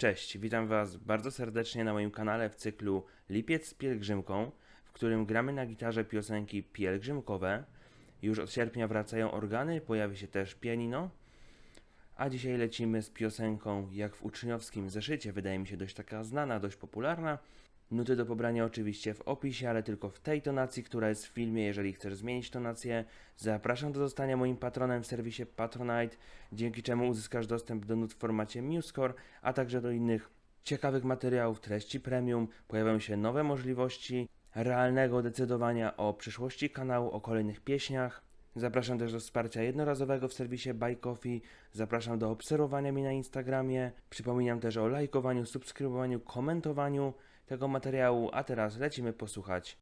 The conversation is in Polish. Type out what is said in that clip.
Cześć, witam Was bardzo serdecznie na moim kanale w cyklu Lipiec z pielgrzymką, w którym gramy na gitarze piosenki pielgrzymkowe. Już od sierpnia wracają organy, pojawi się też pianino, a dzisiaj lecimy z piosenką jak w uczniowskim zeszycie, wydaje mi się dość taka znana, dość popularna. Nuty do pobrania oczywiście w opisie, ale tylko w tej tonacji, która jest w filmie. Jeżeli chcesz zmienić tonację, zapraszam do zostania moim patronem w serwisie Patronite, dzięki czemu uzyskasz dostęp do nut w formacie MuseScore, a także do innych ciekawych materiałów, treści premium. Pojawią się nowe możliwości realnego decydowania o przyszłości kanału, o kolejnych pieśniach. Zapraszam też do wsparcia jednorazowego w serwisie Buy Coffee. Zapraszam do obserwowania mnie na Instagramie. Przypominam też o lajkowaniu, subskrybowaniu, komentowaniu tego materiału, a teraz lecimy posłuchać